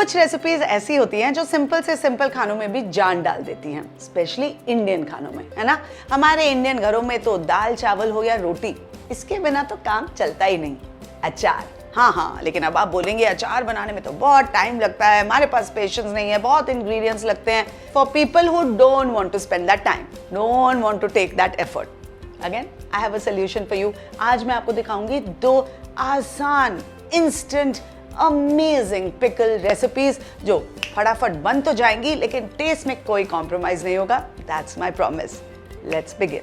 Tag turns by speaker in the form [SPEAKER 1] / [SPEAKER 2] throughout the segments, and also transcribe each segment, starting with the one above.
[SPEAKER 1] कुछ रेसिपीज ऐसी होती हैं जो सिंपल से सिंपल खानों में भी जान डाल देती हैं, स्पेशली इंडियन खानों में, है ना। हमारे इंडियन घरों में तो दाल चावल हो या रोटी, इसके बिना तो काम चलता ही नहीं। अचार, हाँ, लेकिन अब आप बोलेंगे अचार बनाने में तो बहुत टाइम लगता है, हमारे पास पेशेंस नहीं है, बहुत इंग्रेडिएंट्स लगते हैं। For people who don't want to spend that time, don't want to take that effort, again I have a solution for you. आज मैं आपको दिखाऊंगी 2 आसान, इंस्टेंट, अमेजिंग पिकल रेसिपीज जो फटाफट बन तो जाएंगी लेकिन टेस्ट में कोई कॉम्प्रोमाइज नहीं होगा। That's my promise. Let's begin.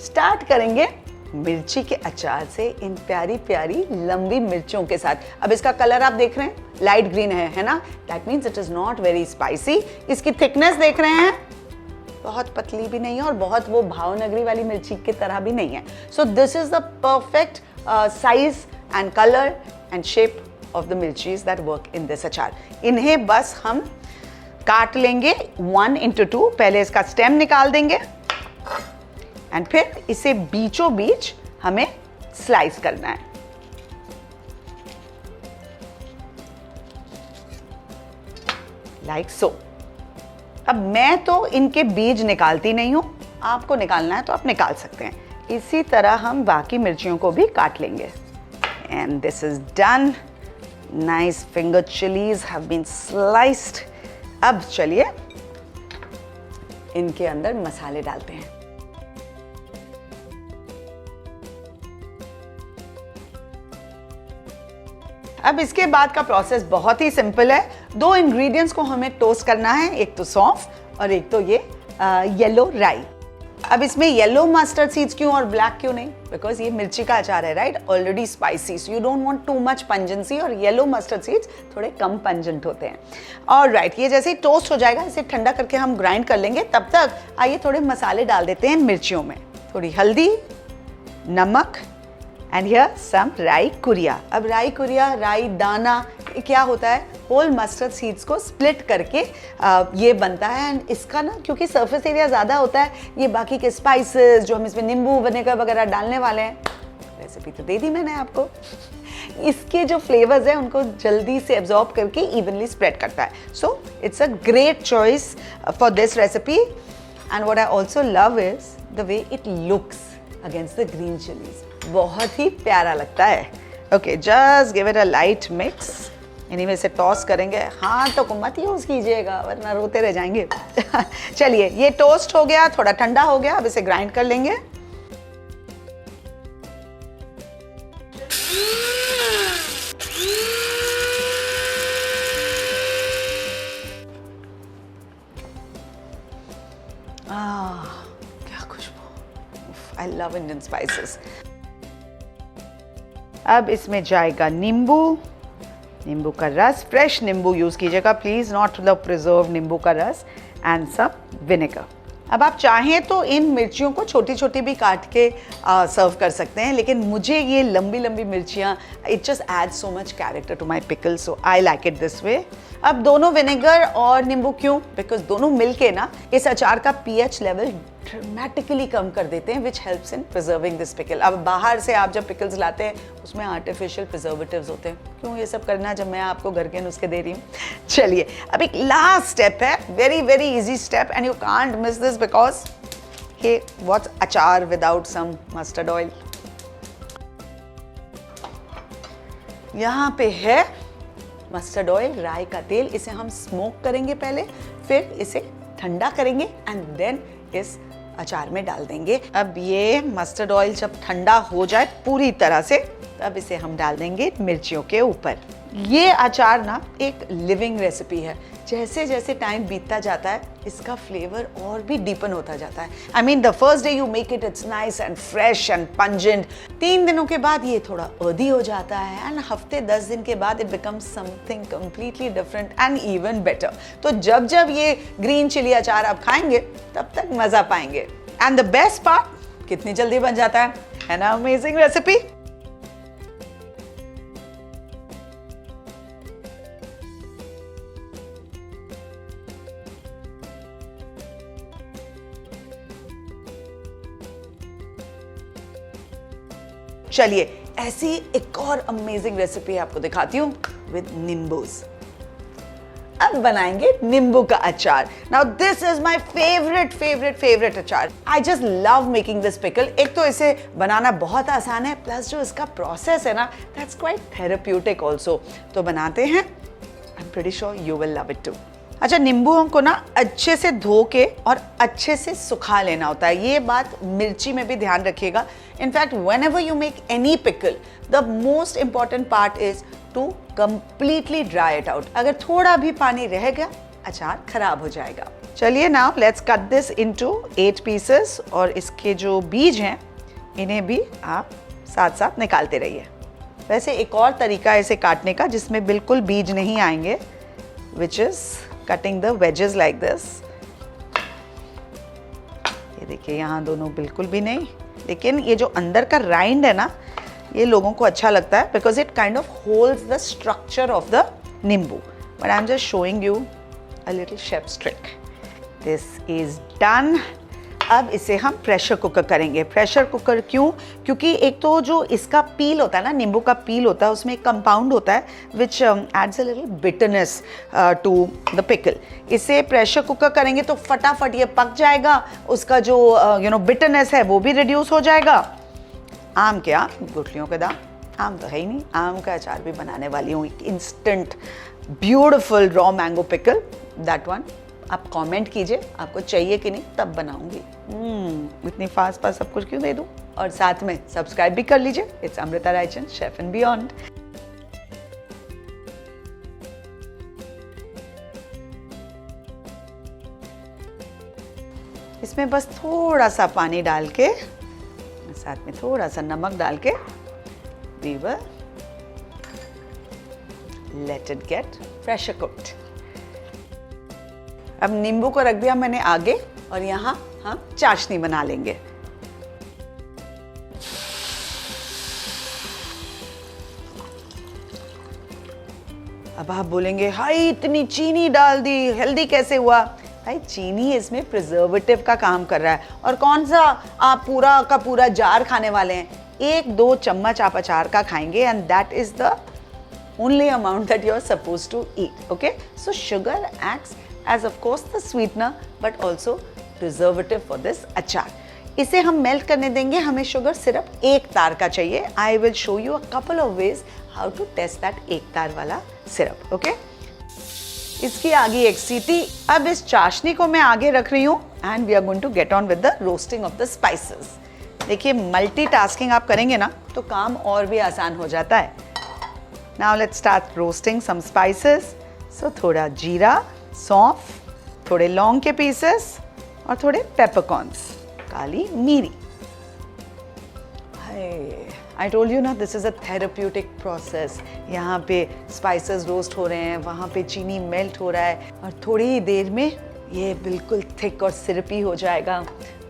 [SPEAKER 1] Start करेंगे मिर्ची के अचार से, इन प्यारी प्यारी लंबी मिर्चों के साथ। अब इसका कलर आप देख रहे हैं, लाइट ग्रीन है ना, that means it is not very spicy. इसकी थिकनेस देख रहे हैं, बहुत पतली भी नहीं है और बहुत वो भावनगरी वाली मिर्ची की तरह भी नहीं है। So this is the perfect size and colour and shape of the mirchis that work in this achar. इन्हें बस हम काट लेंगे 1 into 2। पहले इसका स्टेम निकाल देंगे एंड फिर इसे बीचों बीच हमें स्लाइस करना है। Like so. अब मैं तो इनके बीज निकालती नहीं हूं, आपको निकालना है तो आप निकाल सकते हैं। इसी तरह हम बाकी मिर्चियों को भी काट लेंगे। And this is done. Nice finger chillies have been sliced. अब चलिए इनके अंदर मसाले डालते हैं। अब इसके बाद का प्रोसेस बहुत ही सिंपल है। 2 इंग्रेडिएंट्स को हमें टोस्ट करना है, एक तो सौंफ और एक तो ये येलो राई। अब इसमें येलो मस्टर्ड सीड्स क्यों और ब्लैक क्यों नहीं? बिकॉज ये मिर्ची का अचार है, right, already spicy, so you don't want too much pungency, और येलो मस्टर्ड सीड्स थोड़े कम पंजेंट होते हैं। और राइट, ये जैसे ही टोस्ट हो जाएगा इसे ठंडा करके हम ग्राइंड कर लेंगे। तब तक आइए थोड़े मसाले डाल देते हैं मिर्चियों में। थोड़ी हल्दी, नमक एंड हियर सम राई कुरिया। अब राई कुरिया, राई दाना, क्या होता है, होल मस्टर्ड सीड्स को स्प्लिट करके ये बनता है। एंड इसका ना क्योंकि सरफेस एरिया ज़्यादा होता है, ये बाकी के स्पाइसेस जो हम इसमें नींबू विनेगर वगैरह डालने वाले हैं, रेसिपी तो दे दी मैंने आपको, इसके जो फ्लेवर्स हैं उनको जल्दी से एब्जॉर्ब करके इवनली स्प्रेड करता है। So it's a great choice for this recipe. And what I also love is the way it looks against the green chillies, बहुत ही प्यारा लगता है। Okay, just give it a light mix. इन्हीं में से toss करेंगे, हाथों को मत यूज कीजिएगा वरना रोते रह जाएंगे। चलिए, ये टोस्ट हो गया, थोड़ा ठंडा हो गया, अब इसे ग्राइंड कर लेंगे। क्या खुशबू, आई लव इंडियन स्पाइसेस। अब इसमें जाएगा नींबू, नींबू का रस, फ्रेश नींबू यूज कीजिएगा प्लीज, नॉट द प्रिजर्व नींबू का रस, एंड सम विनेगर। अब आप चाहें तो इन मिर्चियों को छोटी छोटी भी काट के सर्व कर सकते हैं, लेकिन मुझे ये लंबी लंबी मिर्चियाँ, it just add so much character to my pickle, so I like it this way. अब दोनों विनेगर और नींबू क्यों? बिकॉज दोनों मिलके ना इस अचार का pH लेवल ड्रामेटिकली कम कर देते हैं, which helps in preserving this pickle. अब बाहर से आप जब पिकल्स लाते हैं उसमें आर्टिफिशियल प्रिजर्वेटिव्स होते हैं, क्यों ये सब करना जब मैं आपको घर के नुस्खे दे रही हूँ। चलिए, अब एक लास्ट स्टेप है, very very easy step, and you can't miss this because hey what's achar without some mustard oil. यहाँ पे है मस्टर्ड ऑयल, राई का तेल, इसे हम स्मोक करेंगे पहले, फिर इसे ठंडा करेंगे एंड देन इस अचार में डाल देंगे। अब ये मस्टर्ड ऑयल जब ठंडा हो जाए पूरी तरह से, तब इसे हम डाल देंगे मिर्चियों के ऊपर। ये अचार ना एक लिविंग रेसिपी है, जैसे जैसे टाइम बीतता जाता है इसका फ्लेवर और भी डीपन होता जाता है। I mean the first day you make it, it's nice and fresh and pungent. 3 दिनों के बाद ये थोड़ा अर्दी हो जाता है, एंड हफ्ते 10 दिन के बाद it becomes something completely different and even better. तो जब जब ये ग्रीन चिली अचार आप खाएंगे तब तक मजा पाएंगे। एंड द बेस्ट पार्ट, कितनी जल्दी बन जाता है ना, अमेजिंग रेसिपी। चलिए ऐसी एक और अमेजिंग रेसिपी आपको दिखाती हूँ विद नींबूज। अब बनाएंगे नींबू का अचार। Now this is my favourite achar. I just love making this pickle. एक तो इसे बनाना बहुत आसान है, प्लस जो इसका प्रोसेस है ना, दैट्स क्वाइट थेरेप्यूटिक ऑल्सो। तो बनाते हैं, I am pretty sure you will love it too. अच्छा, नींबुओं को ना अच्छे से धो के और अच्छे से सुखा लेना होता है। ये बात मिर्ची में भी ध्यान रखिएगा। In fact whenever you make any pickle, the most important part is to completely dry it out. अगर थोड़ा भी पानी रह गया, अचार खराब हो जाएगा। चलिए now let's cut this into 8 pieces, और इसके जो बीज हैं इन्हें भी आप साथ साथ निकालते रहिए। वैसे एक और तरीका है इसे काटने का जिसमें बिल्कुल बीज नहीं आएंगे, which is cutting the wedges like this। ये देखिए यहाँ दोनों बिल्कुल भी नहीं, लेकिन ये जो अंदर का राइंड है ना, ये लोगों को अच्छा लगता है because it kind of holds the structure of the नींबू। But I'm just showing you a little chef's trick। This is done। अब इसे हम प्रेशर कुकर करेंगे। प्रेशर कुकर क्यों? क्योंकि एक तो जो इसका पील होता है ना, नींबू का पील होता है, उसमें एक कंपाउंड होता है which adds a little bitterness to the pickle. इसे प्रेशर कुकर करेंगे तो फटाफट ये पक जाएगा, उसका जो बिटरनेस है वो भी रिड्यूस हो जाएगा। आम के आम, गुठलियों के दाम। आम तो है ही नहीं, आम का अचार भी बनाने वाली हूँ, instant beautiful raw mango pickle, that one. आप कमेंट कीजिए आपको चाहिए कि नहीं, तब बनाऊंगी। इतनी फास्ट सब कुछ क्यों दे दूं? और साथ में सब्सक्राइब भी कर लीजिए। It's Amrita Raichand, chef and beyond. इसमें बस थोड़ा सा पानी डाल के, साथ में थोड़ा सा नमक डाल के, we will let it get pressure cooked. अब नींबू को रख दिया मैंने आगे, और यहाँ हम चाशनी बना लेंगे। अब आप बोलेंगे हाय इतनी चीनी डाल दी, हेल्दी कैसे हुआ? भाई चीनी इसमें प्रिजर्वेटिव का काम कर रहा है, और कौन सा आप पूरा का पूरा जार खाने वाले हैं? 1-2 चम्मच आप अचार का खाएंगे, and that is the only amount that you are suppose to eat. Okay, so sugar acts as of course the sweetener but also preservative for this अचार। इसे हम मेल्ट करने देंगे। हमें शुगर सिर्फ 1 तार का चाहिए। I will show you a couple of ways how to test that 1 तार वाला सिरप। ओके, इसकी आ गई एक सीटी। अब इस चाशनी को मैं आगे रख रही हूँ, and we are going to get on with the roasting of the spices। देखिए मल्टीटास्किंग आप करेंगे ना तो काम और भी आसान हो जाता है। Now let's start roasting some spices। So थोड़ा जीरा, सौंफ, थोड़े लौंग के पीसेस, और थोड़े पेपरकॉर्न्स, काली मिरी। आई टोल्ड यू ना, this is a therapeutic process. यहाँ पे स्पाइसेस रोस्ट हो रहे हैं, वहाँ पे चीनी मेल्ट हो रहा है, और थोड़ी ही देर में ये बिल्कुल थिक और सिरपी हो जाएगा।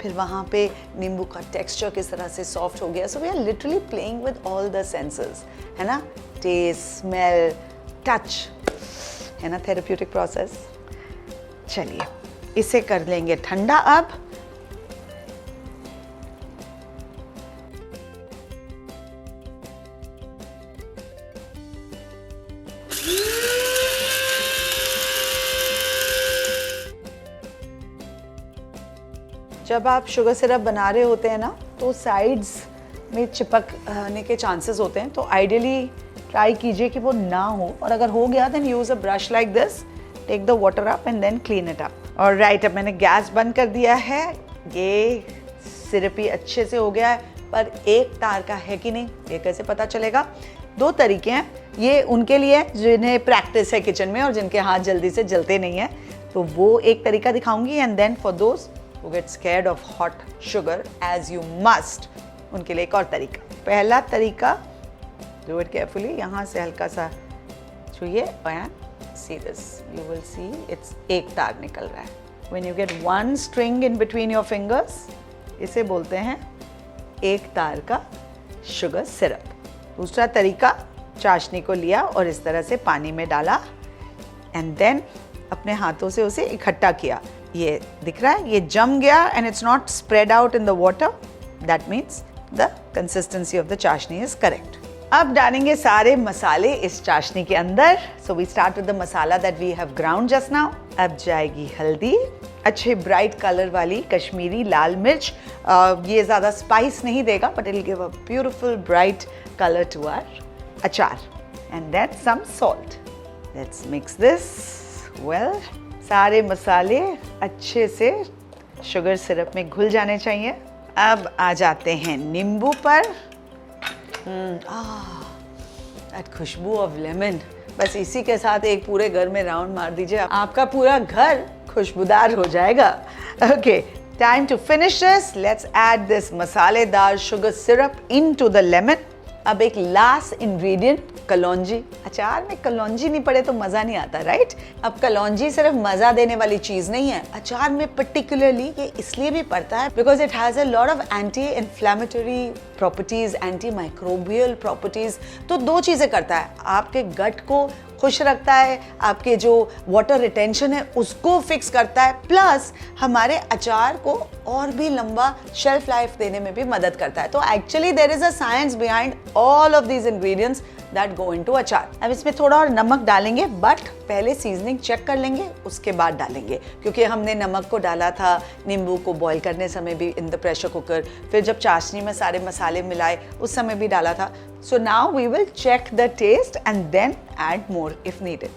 [SPEAKER 1] फिर वहाँ पे नींबू का टेक्सचर किस तरह से सॉफ्ट हो गया। So we are literally playing with all the senses, है ना, टेस्ट, स्मेल, टच, है ना, थेरेप्यूटिक प्रोसेस। चलिए इसे कर लेंगे ठंडा। अब जब आप शुगर सिरप बना रहे होते हैं ना, तो साइड्स में चिपकने के चांसेस होते हैं, तो आइडियली ट्राई कीजिए कि वो ना हो, और अगर हो गया then use a brush like this, take the water up and then clean it up. और राइट, अब मैंने गैस बंद कर दिया है। ये सिरपी अच्छे से हो गया है, पर 1 तार का है कि नहीं ये कैसे पता चलेगा? 2 तरीके हैं। ये उनके लिए जिन्हें प्रैक्टिस है किचन में और जिनके हाथ जल्दी से जलते नहीं है, तो वो एक तरीका दिखाऊंगी। And then for those who get scared of hot sugar as you must, उनके लिए एक और तरीका। पहला तरीका, डू इट केयरफुली, यहाँ से हल्का सा छुइए और see this, you will see it's 1 तार निकल रहा है। When you get one string in between your fingers, इसे बोलते हैं 1 तार का शुगर सिरप। दूसरा तरीका, चाशनी को लिया और इस तरह से पानी में डाला, एंड देन अपने हाथों से उसे इकट्ठा किया। ये दिख रहा है, ये जम गया, and it's not spread out in the water, that means the consistency of the चाशनी is correct. अब डालेंगे सारे मसाले इस चाशनी के अंदर. So we start with the masala that we have ground just now. अब जाएगी हल्दी, अच्छे ब्राइट कलर वाली कश्मीरी लाल मिर्च. ये ज़्यादा स्पाइस नहीं देगा but it'll give a beautiful bright color to our अचार. And then some salt. Let's mix this well. सारे मसाले अच्छे से शुगर सिरप में घुल जाने चाहिए. अब आ जाते हैं नींबू पर. दैट खुशबू ऑफ लेमन. बस इसी के साथ एक पूरे घर में राउंड मार दीजिए, आपका पूरा घर खुशबूदार हो जाएगा. Okay, time to finish this. Let's add this मसालेदार sugar syrup into the lemon. अब एक लास्ट इंग्रेडिएंट कलौंजी. अचार में कलौंजी नहीं पड़े तो मज़ा नहीं आता, राइट? अब कलौंजी सिर्फ मज़ा देने वाली चीज़ नहीं है. अचार में पर्टिकुलरली ये इसलिए भी पड़ता है because it has a lot of anti inflammatory properties, anti microbial properties. तो दो चीज़ें करता है, आपके गट को खुश रखता है, आपके जो वाटर रिटेंशन है उसको फिक्स करता है, प्लस हमारे अचार को और भी लंबा शेल्फ लाइफ देने में भी मदद करता है. तो actually there is a science behind all of these ingredients that go into achar. अब इसमें थोड़ा और नमक डालेंगे, बट पहले सीजनिंग चेक कर लेंगे, उसके बाद डालेंगे, क्योंकि हमने नमक को डाला था नींबू को बॉईल करने समय भी इन द प्रेशर कुकर, फिर जब चाशनी में सारे मसाले मिलाए उस समय भी डाला था. So now we will check the taste and then add more if needed.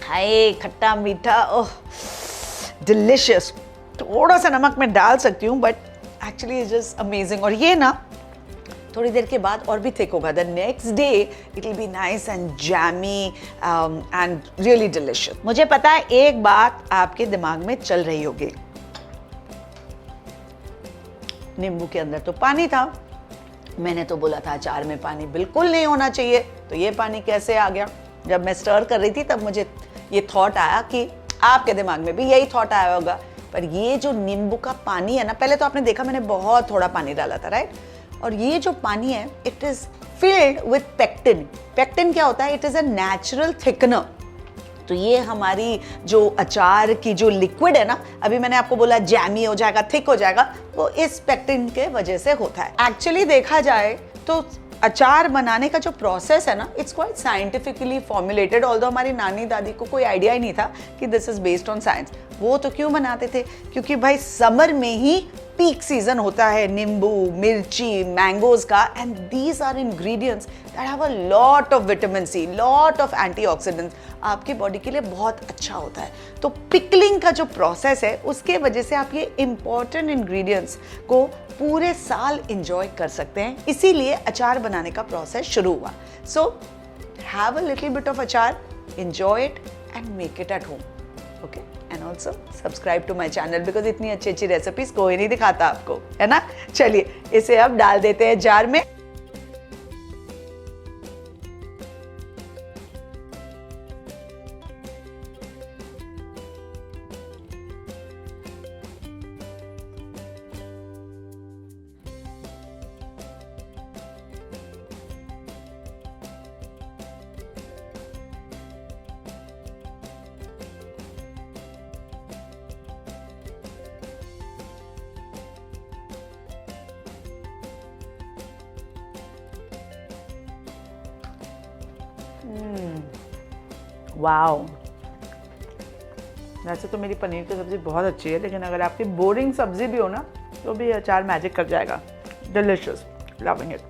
[SPEAKER 1] हाय खट्टा मीठा, ओह डिलिशियस. थोड़ा सा नमक मैं डाल सकती हूँ but actually it's just amazing. और ये ना थोड़ी देर के बाद और भी थिक होगा. The next day it will be nice and jammy and really delicious. मुझे पता है एक बात आपके दिमाग में चल रही होगी, नींबू के अंदर तो पानी था, मैंने तो बोला था अचार में पानी बिल्कुल नहीं होना चाहिए, तो ये पानी कैसे आ गया? जब मैं स्टर कर रही थी तब मुझे ये थॉट आया कि आपके दिमाग में भी यही थॉट आया होगा. पर ये जो नींबू का पानी है ना, पहले तो आपने देखा मैंने बहुत थोड़ा पानी डाला था, राइट? और ये जो पानी है it is filled with pectin. Pectin क्या होता है? It is a natural thickener. तो ये हमारी जो अचार की जो लिक्विड है ना, अभी मैंने आपको बोला जैमी हो जाएगा, थिक हो जाएगा, वो इस पेक्टिन के वजह से होता है. एक्चुअली देखा जाए तो अचार बनाने का जो प्रोसेस है ना, it's quite scientifically formulated. Although हमारी नानी दादी को कोई आइडिया ही नहीं था कि this is based on science. वो तो क्यों बनाते थे? क्योंकि भाई समर में ही पीक सीजन होता है नींबू, मिर्ची, मैंगोज का, and these are ingredients that have a lot of vitamin C, lot of antioxidants. आपकी बॉडी के लिए बहुत अच्छा होता है. तो पिकलिंग का जो प्रोसेस है उसके वजह से आप ये इंपॉर्टेंट इंग्रेडिएंट्स को पूरे साल इंजॉय कर सकते हैं. इसीलिए अचार बनाने का प्रोसेस शुरू हुआ. So have a little bit of अचार, enjoy it and make it at home. Okay? And also subscribe to my channel because इतनी अच्छी अच्छी रेसिपीज कोई नहीं दिखाता आपको, है ना? चलिए इसे अब डाल देते हैं जार में. वाओ, वैसे तो मेरी पनीर की सब्ज़ी बहुत अच्छी है, लेकिन अगर आपकी बोरिंग सब्ज़ी भी हो ना तो भी अचार मैजिक कर जाएगा. Delicious, loving it.